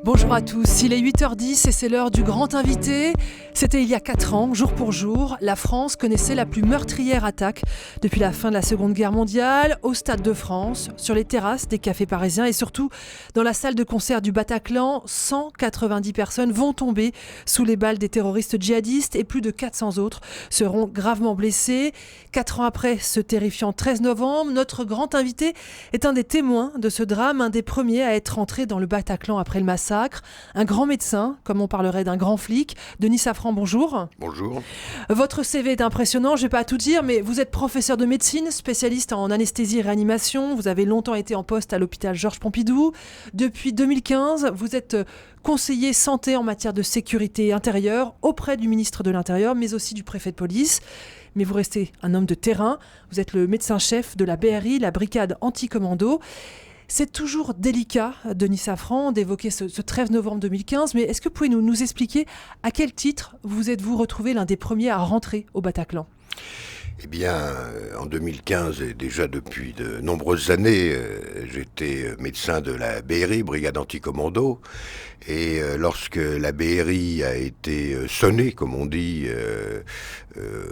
Bonjour à tous, il est 8h10 et c'est l'heure du grand invité. C'était il y a 4 ans, jour pour jour, la France connaissait la plus meurtrière attaque depuis la fin de la Seconde Guerre mondiale, au Stade de France, sur les terrasses des cafés parisiens et surtout dans la salle de concert du Bataclan. 190 personnes vont tomber sous les balles des terroristes djihadistes et plus de 400 autres seront gravement blessés. 4 ans après ce terrifiant 13 novembre, notre grand invité est un des témoins de ce drame, un des premiers à être entré dans le Bataclan après le massacre. Un grand médecin, comme on parlerait d'un grand flic. Denis Safran, bonjour. Bonjour. Votre CV est impressionnant, je ne vais pas tout dire, mais vous êtes professeur de médecine, spécialiste en anesthésie et réanimation. Vous avez longtemps été en poste à l'hôpital Georges Pompidou. Depuis 2015, vous êtes conseiller santé en matière de sécurité intérieure auprès du ministre de l'Intérieur, mais aussi du préfet de police. Mais vous restez un homme de terrain. Vous êtes le médecin-chef de la BRI, la brigade anti-commando. C'est toujours délicat, Denis Safran, d'évoquer ce 13 novembre 2015, mais est-ce que vous pouvez nous expliquer à quel titre vous êtes-vous retrouvé l'un des premiers à rentrer au Bataclan ? Eh bien, en 2015 et déjà depuis de nombreuses années, j'étais médecin de la BRI, brigade anti-commando. Et lorsque la BRI a été sonnée, comme on dit,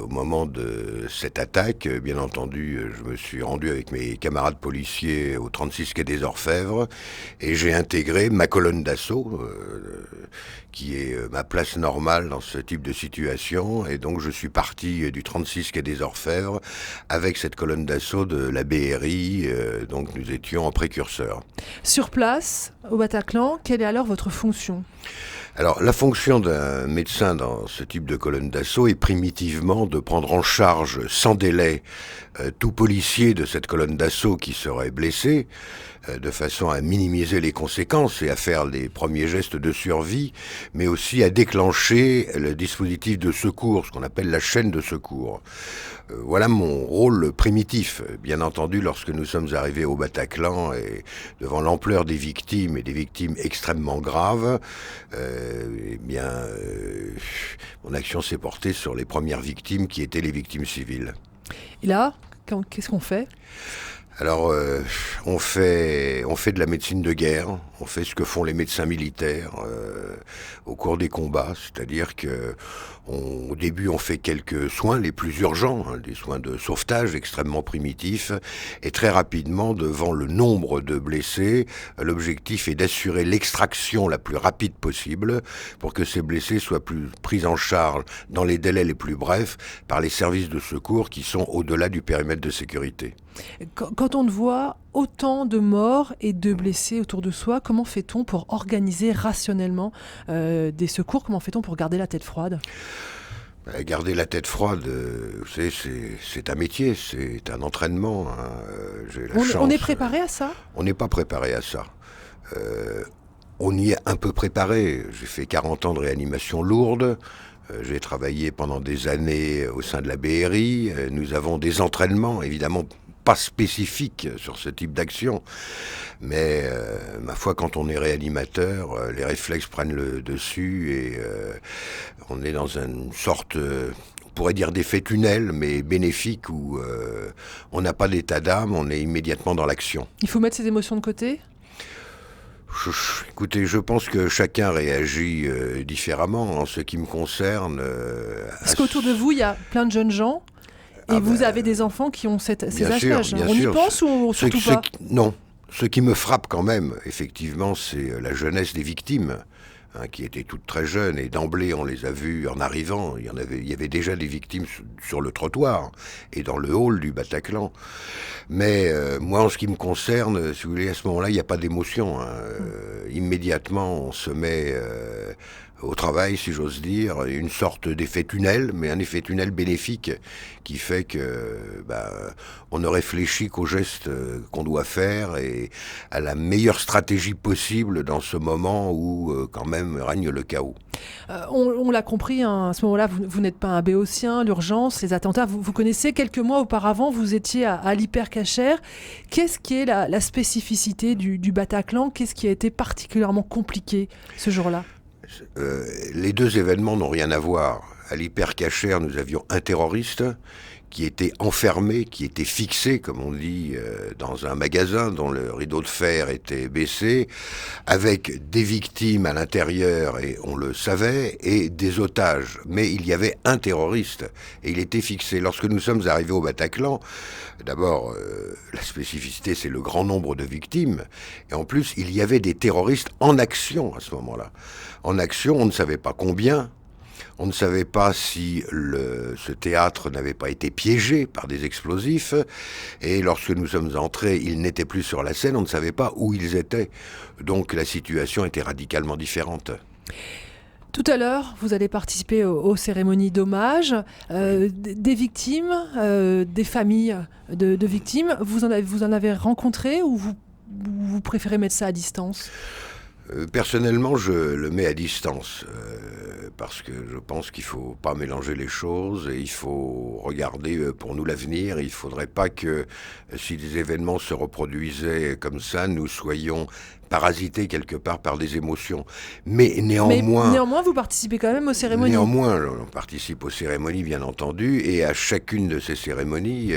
au moment de cette attaque, bien entendu, je me suis rendu avec mes camarades policiers au 36 quai des Orfèvres et j'ai intégré ma colonne d'assaut, qui est ma place normale dans ce type de situation. Et donc je suis parti du 36 quai des Orfèvres avec cette colonne d'assaut de la BRI, donc nous étions en précurseur. Sur place, au Bataclan, quelle est alors votre fonction ? Alors, la fonction d'un médecin dans ce type de colonne d'assaut est primitivement de prendre en charge sans délai tout policier de cette colonne d'assaut qui serait blessé, de façon à minimiser les conséquences et à faire les premiers gestes de survie, mais aussi à déclencher le dispositif de secours, ce qu'on appelle la chaîne de secours. Voilà mon rôle primitif. Bien entendu, lorsque nous sommes arrivés au Bataclan et devant l'ampleur des victimes et des victimes extrêmement graves, mon action s'est portée sur les premières victimes qui étaient les victimes civiles. Et là, qu'est-ce qu'on fait ? Alors, on fait de la médecine de guerre, on fait ce que font les médecins militaires au cours des combats, c'est-à-dire que au début on fait quelques soins les plus urgents, des soins de sauvetage extrêmement primitifs, et très rapidement, devant le nombre de blessés, l'objectif est d'assurer l'extraction la plus rapide possible pour que ces blessés soient pris en charge dans les délais les plus brefs par les services de secours qui sont au-delà du périmètre de sécurité. Quand on voit autant de morts et de blessés autour de soi, comment fait-on pour organiser rationnellement des secours ? Comment fait-on pour garder la tête froide ? Garder la tête froide, vous savez, c'est un métier, c'est un entraînement. J'ai la chance. On est préparé à ça ? On n'est pas préparé à ça. On y est un peu préparé. J'ai fait 40 ans de réanimation lourde. J'ai travaillé pendant des années au sein de la BRI. Nous avons des entraînements, évidemment, pas spécifique sur ce type d'action, mais ma foi, quand on est réanimateur, les réflexes prennent le dessus et on est dans une sorte, on pourrait dire d'effet tunnel, mais bénéfique, où on n'a pas d'état d'âme, on est immédiatement dans l'action. Il faut mettre ses émotions de côté ? Écoutez, je pense que chacun réagit différemment. En ce qui me concerne... Parce qu'autour de vous, il y a plein de jeunes gens. Et vous avez des enfants qui ont ces âges-là. On y pense ou surtout pas ? Non. Ce qui me frappe quand même, effectivement, c'est la jeunesse des victimes, qui étaient toutes très jeunes. Et d'emblée, on les a vues en arrivant. Il y avait déjà des victimes sur le trottoir et dans le hall du Bataclan. Mais moi, en ce qui me concerne, si vous voulez, à ce moment-là, il n'y a pas d'émotion. Immédiatement, on se met... au travail, si j'ose dire, une sorte d'effet tunnel, mais un effet tunnel bénéfique qui fait que on ne réfléchit qu'aux gestes qu'on doit faire et à la meilleure stratégie possible dans ce moment où quand même règne le chaos. On l'a compris, à ce moment-là, vous n'êtes pas un béotien, l'urgence, les attentats. Vous connaissez, quelques mois auparavant, vous étiez à l'Hyper-Cacher. Qu'est-ce qui est la spécificité du Bataclan ? Qu'est-ce qui a été particulièrement compliqué ce jour-là ? Les deux événements n'ont rien à voir. À l'Hyper-Cacher, nous avions un terroriste qui étaient enfermés, qui étaient fixés, comme on dit, dans un magasin dont le rideau de fer était baissé, avec des victimes à l'intérieur, et on le savait, et des otages. Mais il y avait un terroriste, et il était fixé. Lorsque nous sommes arrivés au Bataclan, d'abord, la spécificité, c'est le grand nombre de victimes, et en plus, il y avait des terroristes en action à ce moment-là. En action, on ne savait pas combien. On ne savait pas si ce théâtre n'avait pas été piégé par des explosifs. Et lorsque nous sommes entrés, ils n'étaient plus sur la scène, on ne savait pas où ils étaient. Donc la situation était radicalement différente. Tout à l'heure, vous allez participer aux cérémonies d'hommage des victimes, des familles de victimes. Vous en avez rencontré ou vous préférez mettre ça à distance ? Personnellement, je le mets à distance parce que je pense qu'il ne faut pas mélanger les choses et il faut regarder pour nous l'avenir. Il ne faudrait pas que si des événements se reproduisaient comme ça, nous soyons parasités quelque part par des émotions. Mais néanmoins, vous participez quand même aux cérémonies. Néanmoins, on participe aux cérémonies, bien entendu, et à chacune de ces cérémonies,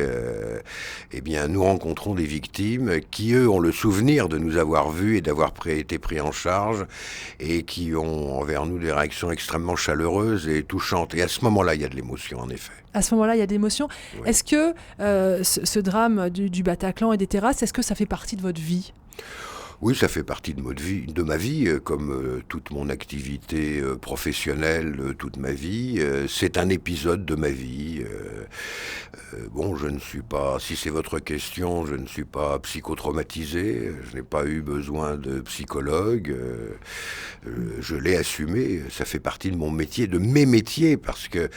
eh bien, nous rencontrons des victimes qui, eux, ont le souvenir de nous avoir vus et d'avoir été pris en charge, et qui ont envers nous des réactions extrêmement chaleureuses et touchantes. Et à ce moment-là, il y a de l'émotion, en effet. À ce moment-là, il y a de l'émotion. Oui. Est-ce que ce drame du Bataclan et des terrasses, est-ce que ça fait partie de votre vie ? Oui, ça fait partie de ma vie, comme toute mon activité professionnelle, toute ma vie. C'est un épisode de ma vie. Bon, je ne suis pas, si c'est votre question, je ne suis pas psychotraumatisé. Je n'ai pas eu besoin de psychologue. Je l'ai assumé. Ça fait partie de mon métier, de mes métiers, parce que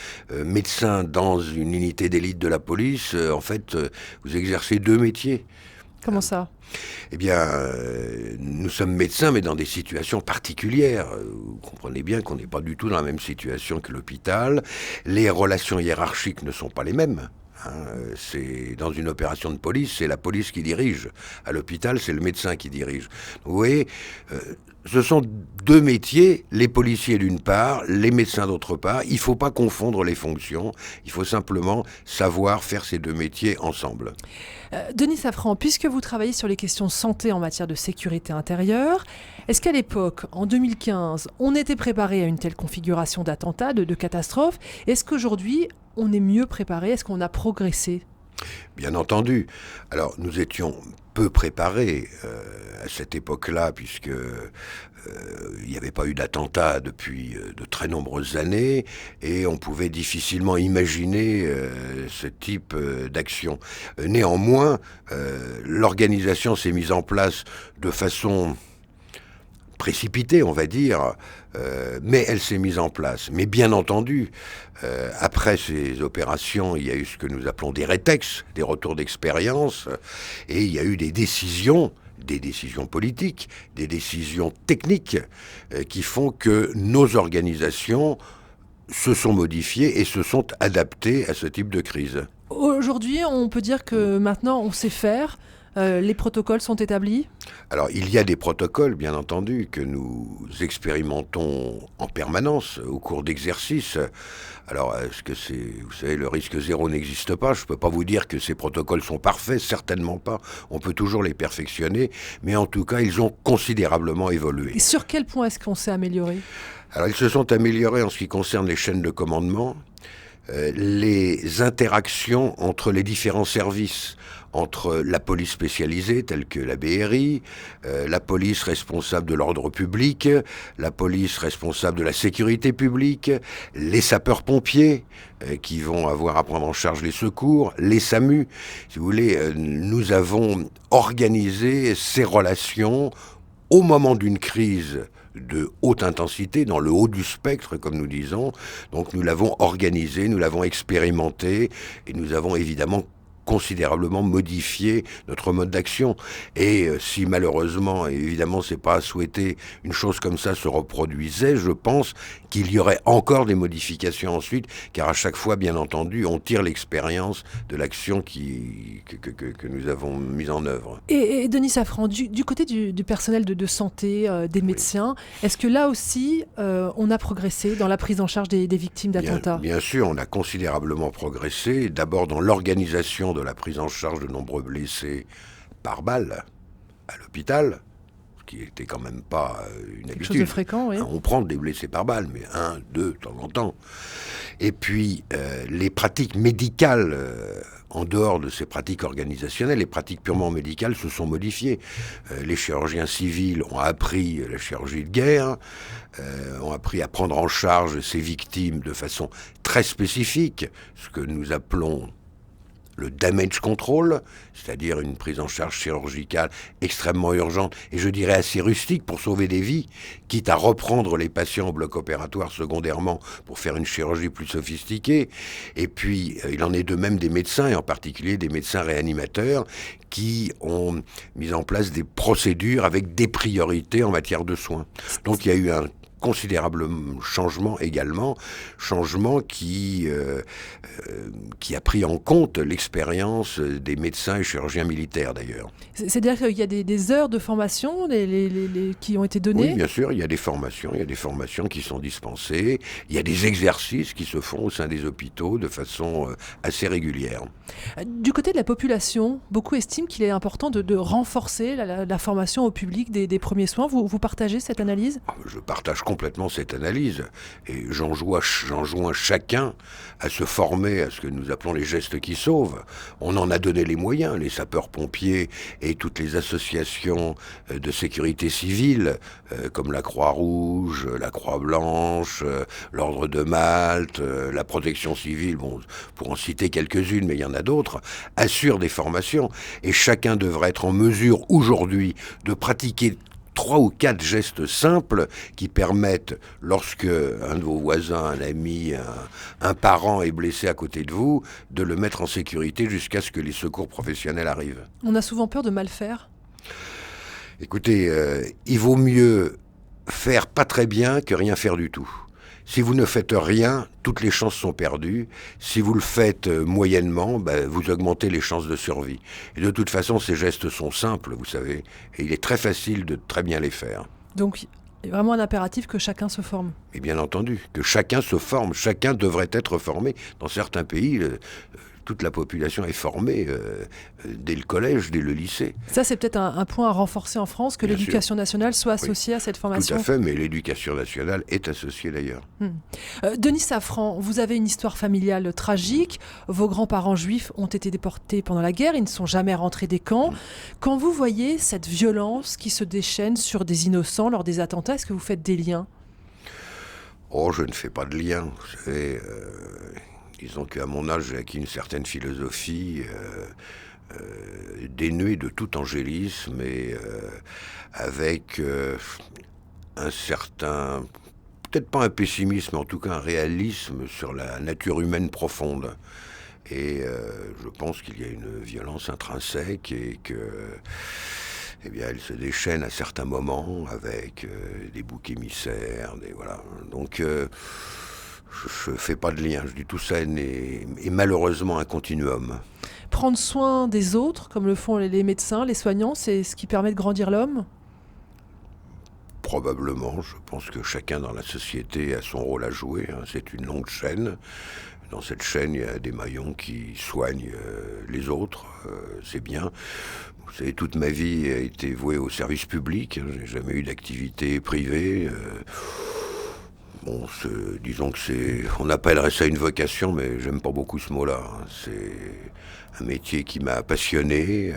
médecin dans une unité d'élite de la police, en fait, vous exercez deux métiers. Comment ça ? Eh bien, nous sommes médecins, mais dans des situations particulières. Vous comprenez bien qu'on n'est pas du tout dans la même situation que l'hôpital. Les relations hiérarchiques ne sont pas les mêmes. C'est dans une opération de police, c'est la police qui dirige. À l'hôpital, c'est le médecin qui dirige. Vous voyez, ce sont deux métiers, les policiers d'une part, les médecins d'autre part. Il ne faut pas confondre les fonctions. Il faut simplement savoir faire ces deux métiers ensemble. Denis Safran, puisque vous travaillez sur les questions santé en matière de sécurité intérieure, est-ce qu'à l'époque, en 2015, on était préparé à une telle configuration d'attentat, de catastrophe ? Est-ce qu'aujourd'hui, on est mieux préparé ? Est-ce qu'on a progressé ? Bien entendu. Alors, nous étions peu préparés à cette époque-là, puisque il n'y avait pas eu d'attentat depuis de très nombreuses années, et on pouvait difficilement imaginer ce type d'action. Néanmoins, l'organisation s'est mise en place de façon précipitée, on va dire, mais elle s'est mise en place. Mais bien entendu, après ces opérations, il y a eu ce que nous appelons des rétex, des retours d'expérience, et il y a eu des décisions politiques, des décisions techniques qui font que nos organisations se sont modifiées et se sont adaptées à ce type de crise. Aujourd'hui, on peut dire que maintenant on sait faire. Les protocoles sont établis ? Alors, il y a des protocoles, bien entendu, que nous expérimentons en permanence au cours d'exercices. Alors, est-ce que vous savez, le risque zéro n'existe pas. Je ne peux pas vous dire que ces protocoles sont parfaits, certainement pas. On peut toujours les perfectionner, mais en tout cas, ils ont considérablement évolué. Et sur quel point est-ce qu'on s'est amélioré ? Alors, ils se sont améliorés en ce qui concerne les chaînes de commandement, les interactions entre les différents services, entre la police spécialisée telle que la BRI, la police responsable de l'ordre public, la police responsable de la sécurité publique, les sapeurs-pompiers qui vont avoir à prendre en charge les secours, les SAMU. Si vous voulez, nous avons organisé ces relations au moment d'une crise de haute intensité, dans le haut du spectre, comme nous disons. Donc nous l'avons organisé, nous l'avons expérimenté, et nous avons évidemment considérablement modifié notre mode d'action. Et si malheureusement, et évidemment c'est pas à souhaiter, une chose comme ça se reproduisait, je pense qu'il y aurait encore des modifications ensuite, car à chaque fois, bien entendu, on tire l'expérience de l'action que nous avons mise en œuvre. Et Denis Safran, du côté du personnel de santé, des médecins, est-ce que là aussi, on a progressé dans la prise en charge des victimes d'attentats ? Bien sûr, on a considérablement progressé, d'abord dans l'organisation de la prise en charge de nombreux blessés par balle à l'hôpital, ce qui n'était quand même pas une habitude. Quelque chose de fréquent, oui. On prend des blessés par balle, mais 1, 2, de temps en temps. Et puis, les pratiques médicales, en dehors de ces pratiques organisationnelles, les pratiques purement médicales se sont modifiées. Les chirurgiens civils ont appris la chirurgie de guerre, ont appris à prendre en charge ces victimes de façon très spécifique, ce que nous appelons le damage control, c'est-à-dire une prise en charge chirurgicale extrêmement urgente et je dirais assez rustique pour sauver des vies, quitte à reprendre les patients au bloc opératoire secondairement pour faire une chirurgie plus sophistiquée. Et puis, il en est de même des médecins, et en particulier des médecins réanimateurs, qui ont mis en place des procédures avec des priorités en matière de soins. Donc il y a eu un considérable changement également, changement qui a pris en compte l'expérience des médecins et chirurgiens militaires d'ailleurs. C'est-à-dire qu'il y a des heures de formation qui ont été données ? Oui, bien sûr, il y a des formations qui sont dispensées, il y a des exercices qui se font au sein des hôpitaux de façon assez régulière. Du côté de la population, beaucoup estiment qu'il est important de renforcer la formation au public des premiers soins. Vous partagez cette analyse ? Je partage complètement cette analyse et j'enjoins chacun à se former à ce que nous appelons les gestes qui sauvent. On en a donné les moyens, les sapeurs-pompiers et toutes les associations de sécurité civile comme la Croix-Rouge, la Croix-Blanche, l'Ordre de Malte, la Protection civile, bon, pour en citer quelques-unes, mais il y en a d'autres, assurent des formations et chacun devrait être en mesure aujourd'hui de pratiquer 3 ou 4 gestes simples qui permettent, lorsque un de vos voisins, un ami, un parent est blessé à côté de vous, de le mettre en sécurité jusqu'à ce que les secours professionnels arrivent. On a souvent peur de mal faire ? Écoutez, il vaut mieux faire pas très bien que rien faire du tout. Si vous ne faites rien, toutes les chances sont perdues. Si vous le faites moyennement, vous augmentez les chances de survie. Et de toute façon, ces gestes sont simples, vous savez, et il est très facile de très bien les faire. Donc, il y a vraiment un impératif que chacun se forme. Et bien entendu, que chacun se forme, chacun devrait être formé. Dans certains pays, toute la population est formée dès le collège, dès le lycée. Ça, c'est peut-être un point à renforcer en France, que l'éducation nationale soit associée à cette formation. Tout à fait, mais l'éducation nationale est associée d'ailleurs. Denis Safran, vous avez une histoire familiale tragique. Vos grands-parents juifs ont été déportés pendant la guerre, ils ne sont jamais rentrés des camps. Quand vous voyez cette violence qui se déchaîne sur des innocents lors des attentats, est-ce que vous faites des liens ? Oh, je ne fais pas de lien, vous savez... Disons qu'à mon âge, j'ai acquis une certaine philosophie dénuée de tout angélisme et avec un certain, peut-être pas un pessimisme, mais en tout cas un réalisme sur la nature humaine profonde. Et je pense qu'il y a une violence intrinsèque et que... Eh bien, elle se déchaîne à certains moments avec des boucs émissaires, voilà. Donc... je ne fais pas de lien, je dis tout ça est malheureusement un continuum. Prendre soin des autres, comme le font les médecins, les soignants, c'est ce qui permet de grandir l'homme ? Probablement, je pense que chacun dans la société a son rôle à jouer, hein. C'est une longue chaîne. Dans cette chaîne, il y a des maillons qui soignent les autres, c'est bien. Vous savez, toute ma vie a été vouée au service public, hein. J'ai jamais eu d'activité privée. Bon, disons que on appellerait ça une vocation, mais j'aime pas beaucoup ce mot-là. C'est un métier qui m'a passionné,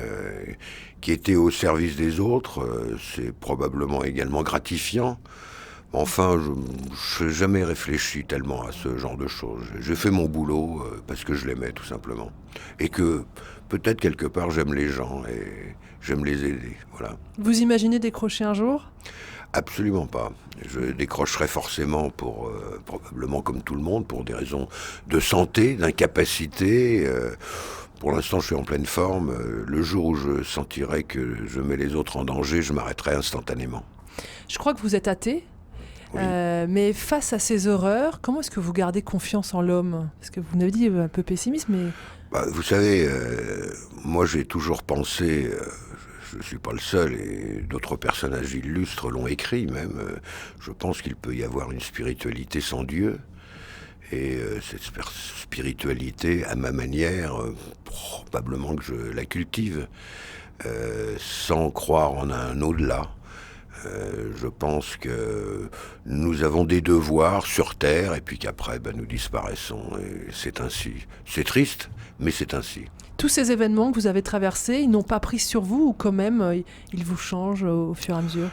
qui était au service des autres. C'est probablement également gratifiant. Enfin, je n'ai jamais réfléchi tellement à ce genre de choses. J'ai fait mon boulot parce que je l'aimais, tout simplement. Et que peut-être quelque part, j'aime les gens et j'aime les aider. Voilà. Vous imaginez décrocher un jour ? Absolument pas. Je décrocherai forcément probablement comme tout le monde, pour des raisons de santé, d'incapacité, Pour l'instant, je suis en pleine forme. Le jour où je sentirai que je mets les autres en danger, je m'arrêterai instantanément. Je crois que vous êtes athée, Oui. mais face à ces horreurs, comment est-ce que vous gardez confiance en l'homme? Parce que vous m'avez dit un peu pessimiste, mais... Vous savez, moi j'ai toujours pensé, je ne suis pas le seul, et d'autres personnages illustres l'ont écrit même, je pense qu'il peut y avoir une spiritualité sans Dieu. Et cette spiritualité, à ma manière, probablement que je la cultive, sans croire en un au-delà. Je pense que nous avons des devoirs sur Terre et puis qu'après, nous disparaissons. Et c'est ainsi. C'est triste, mais c'est ainsi. Tous ces événements que vous avez traversés, ils n'ont pas pris sur vous ou quand même ils vous changent au fur et à mesure?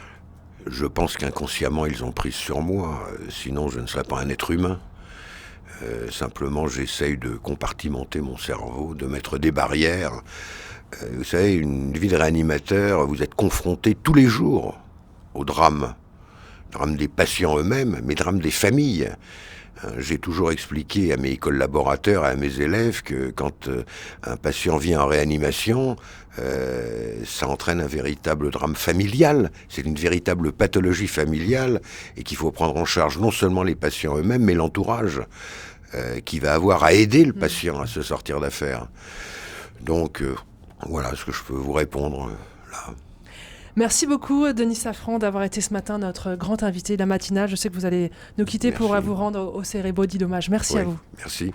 Je pense qu'inconsciemment, ils ont pris sur moi. Sinon, je ne serais pas un être humain. Simplement, j'essaye de compartimenter mon cerveau, de mettre des barrières. Vous savez, une vie de réanimateur, vous êtes confronté tous les jours au drame. Drame des patients eux-mêmes, mais drame des familles. J'ai toujours expliqué à mes collaborateurs et à mes élèves que quand un patient vient en réanimation, ça entraîne un véritable drame familial. C'est une véritable pathologie familiale et qu'il faut prendre en charge non seulement les patients eux-mêmes, mais l'entourage qui va avoir à aider le patient à se sortir d'affaire. Donc, voilà ce que je peux vous répondre là. Merci beaucoup, Denis Safran, d'avoir été ce matin notre grand invité de la matinale. Je sais que vous allez nous quitter Merci. pour vous rendre au cérémonie d'hommage. Merci à vous. Merci.